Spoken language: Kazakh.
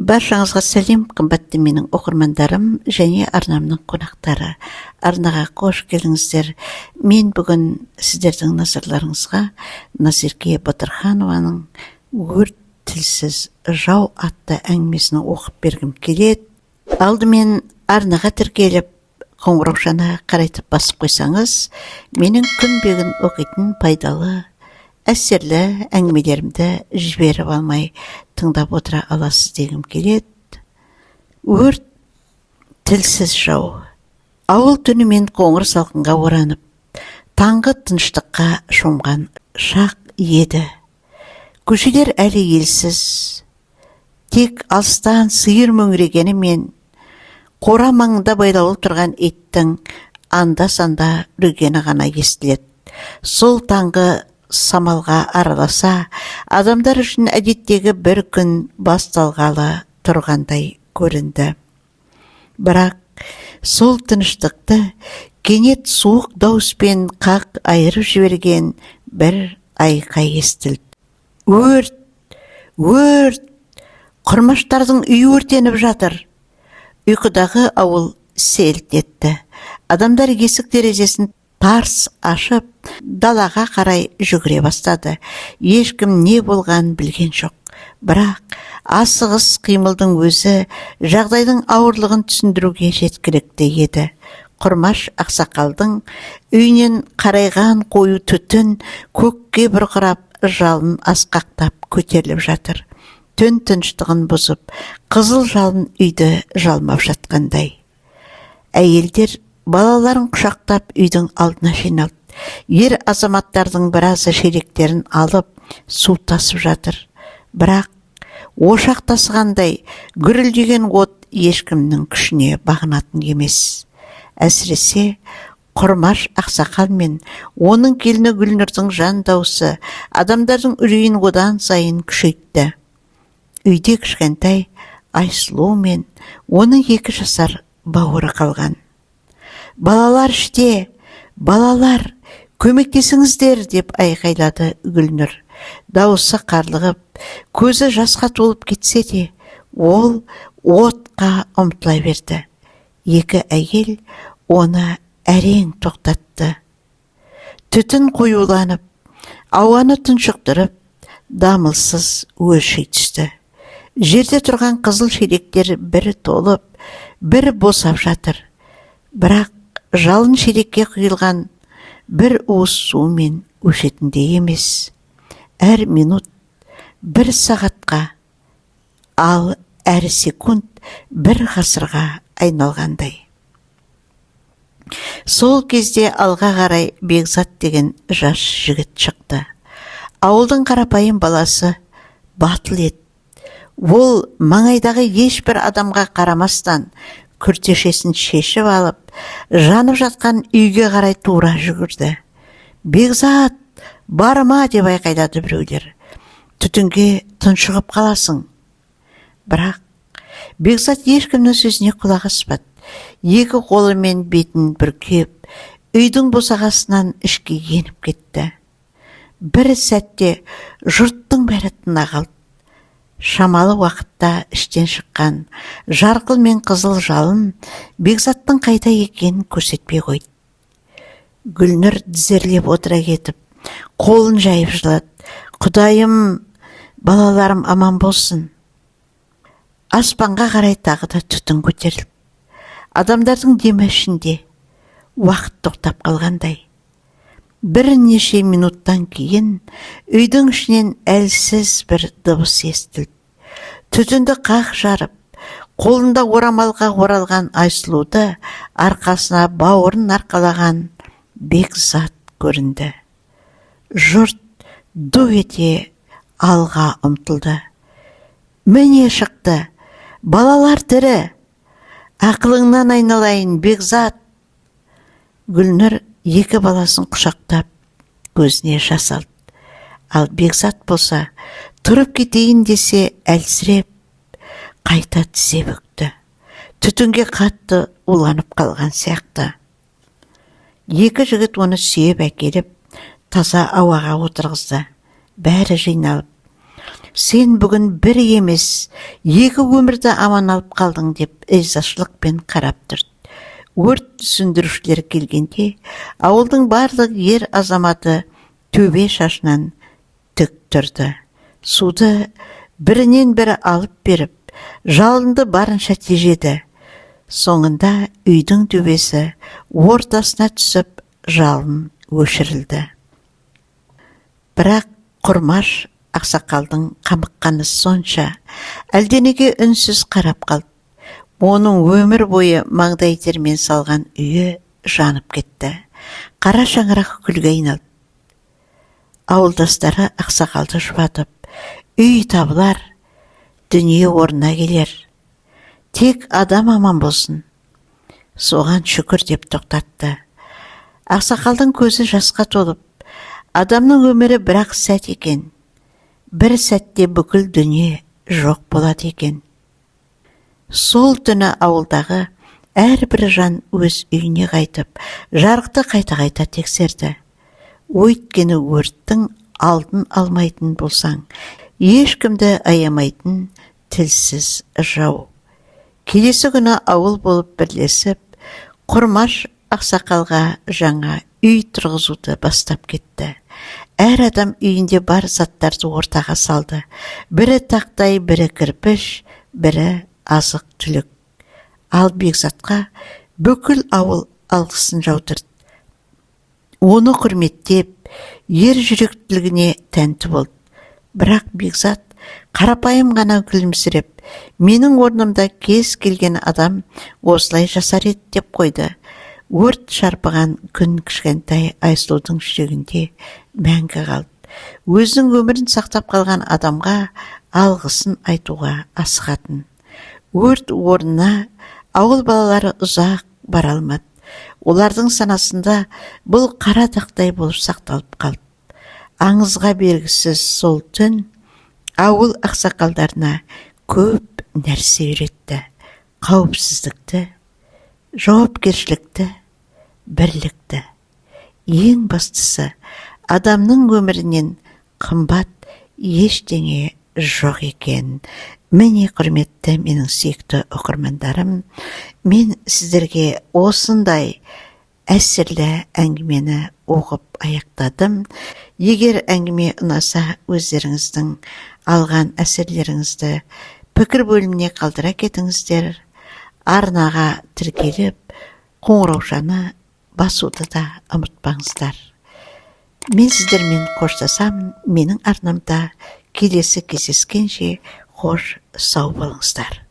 Баршаңызға сәлем, қымбатты менің оқырмандарым және арнамның қонақтары. Арнаға қош келіңіздер. Мен бүгін сіздердің назарларыңызға Назерке Батырханованың «Өрт тілсіз жау» атты әңгімесін оқып бергім келеді. Алдымен арнаға тіркеліп, қоңыраушаны қарайтып басып қойсаңыз, менің күнбегін оқитын пайдалы әсерлі әңгімелерімді жіберіп алмай тыңдап отыра аласыз дегім келеді. Өрт тілсіз жау. Ауыл түнімен қоңыр салқынға оранып, таңғы тыныштыққа шомған шақ еді. Көшелер әлі елсіз, тек алыстан сиыр мөңірегені мен қора маңында байлаулы тұрған иттің анда-санда үргені ғана естіледі. Сол таңғы самалға араласа, адамдар үшін әдеттегі бір күн басталғалы тұрғандай көрінді. Бірақ сол тыныштықты кенет суық дауыспен қақ айырып жіберген бір айқай естілді. Өрт! Өрт! Құрмаштардың үйі өртеніп жатыр. Ұйқыдағы ауыл селт етті. Адамдар есік терезесін тарс ашып, далаға қарай жүгіре бастады. Ешкім не болған білген жоқ. Бірақ асығыс қимылдың өзі жағдайдың ауырлығын түсіндіруге жеткілікті еді. Құрмаш ақсақалдың үйінен қарайған қою түтін көкке бұрқырап, жалын асқақтап көтеріліп жатыр. Түн тыныштығын бұзып, қызыл жалын үйді жалмап жатқандай. Әйелдер балаларын құшақтап үйдің алдына жиналды. Ер азаматтардың біразы шелектерін алып су тасып жатыр. Бірақ ошақ тасығандай гүрілдеген от ешкімнің күшіне бағынатын емес. Әсіресе Құрмаш ақсақал мен оның келіні Гүлнұрдың жан дауысы адамдардың үрейін одан сайын күшейтті. Үйде кішкентай Айсұлу мен оның 2 жасар бауыры қалған. «Балалар іште! Балалар! Көмектесіңіздер!» деп айқайлады Гүлнұр. Дауысы қарлығып, көзі жасқа толып кетсе де, ол отқа ұмтыла берді. 2 әйел оны әрең тоқтатты. Түтін қоюланып, ауаны тұншықтырып, дамылсыз өрши түсті. Жерде тұрған қызыл шелектер бірі толып, бірі босап жатыр. Бірақ жалын шелекке құйылған бір уыс сумен өшетіндей емес. Әр минут 1 сағатқа, ал әр секунд 1 ғасырға айналғандай. Сол кезде алға қарай Бекзат деген жас жігіт шықты. Ауылдың қарапайым баласы батыл еді. Ол маңайдағы ешбір адамға қарамастан күртешесін шешіп алып, жанып жатқан үйге қарай тура жүгірді. «Бекзат, барма!» деп айқайлады біреулер. «Түтінге тұншығып қаласың!» Бірақ Бекзат ешкімнің сөзіне құлақ аспады. 2 қолымен бетін бүркеп, үйдің босағасынан ішке еніп кетті. Бір сәтте жұрттың бәрі тына қалды. Шамалы уақытта іштен шыққан жарқыл мен қызыл жалын Бекзаттың қайда екенін көрсетпей қойды. Гүлнұр тізерлеп отыра кетіп, қолын жайып жылады. «Құдайым, балаларым аман болсын!» Аспанға қарай тағы да түтін көтерілді. Адамдардың демі ішінде уақыт тоқтап қалғандай. Бірнеше минуттан кейін үйдің ішінен әлсіз бір дыбыс естілді. Түтінді қақ жарып, қолында орамалға оралған Айсұлуды арқасына бауырын арқалаған Бекзат көрінді. Жұрт ду ете алға ұмтылды. «Міне шықты! Балалар тірі! Ақылыңнан айналайын, Бекзат!» Гүлнұр 2 баласын құшақтап, көзіне жас алды. Ал Бекзат болса, тұрып кетейін десе әлсіреп, қайта тізе бүкті. Түтінге қатты уланып қалған сияқты. 2 жігіт оны сүйеп әкеліп, таза ауаға отырғызды. Бәрі жиналып, Сен бүгін бір емес, екі өмірді аман алып қалдың деп ризашылықпен қарап тұрды. Өрт сөндірушілер келгенде, ауылдың барлық ер азаматы төбе шашынан тік тұрды. Суды бірінен бірі алып беріп, жалынды барынша тежеді. Соңында үйдің төбесі ортасына түсіп, жалын өшірілді. Бірақ Құрмаш ақсақалдың қамыққаны сонша, әлденеге үнсіз қарап қалды. Оның өмір бойы маңдай термен салған үйі жанып кетті. Қара шаңырақ күлге айналды. Ауылдастары ақсақалды жұбатып, үй табылар, дүние орнына келер. Тек адам аман болсын. Соған шүкір деп тоқтатты. Ақсақалдың көзі жасқа толып, адамның өмірі бірақ сәт екен. Бір сәтте бүкіл дүние жоқ болады екен. Сол түні ауылдағы әрбір жан өз үйіне қайтып, жарықты қайта-қайта тексерді. Өйткені өрттің алдын алмайтын болсаң, ешкімді аямайтын тілсіз жау. Келесі күні ауыл болып бірлесіп, Құрмаш ақсақалға жаңа үй тұрғызуды бастап кетті. Әр адам үйінде бар заттарды ортаға салды. Бірі тақтай, бірі кірпіш, бірі азық түлік. Ал Бекзатқа бүкіл ауыл алғысын жаудырды. Оны құрметтеп, ер жүректілігіне тәнті болды. Бірақ Бекзат қарапайым ғана күлімсіреп, менің орнымда кез келген адам осылай жасар еді деп қойды. Өрт шарпыған күн кішкентай Айсұлудың жүрегінде мәңгі қалды. Өзінің өмірін сақтап қалған адамға алғысын айтуға асығатын. Өрт орнына ауыл балалары ұзақ бара алмады. Олардың санасында бұл қара тақтай болып сақталып қалды. Аңызға бергісіз сол түн ауыл ақсақалдарына көп нәрсе үйретті. Қауіпсіздікті, жауапкершілікті, бірлікті. Ең бастысы, адамның өмірінен қымбат ештеңе жоқ екен. Міне, құрметті менің сүйікті оқырмандарым, мен сіздерге осындай әсерлі әңгімені оқып аяқтадым. Егер әңгіме ұнаса, өздеріңіздің алған әсерлеріңізді пікір бөліміне қалдыра кетіңіздер. Арнаға тіркеліп, қоңыраушаны басуды да ұмытпаңыздар. Мен сіздермен қоштасамын. Менің арнамда келесі кездескенше қош сау болыңыздар.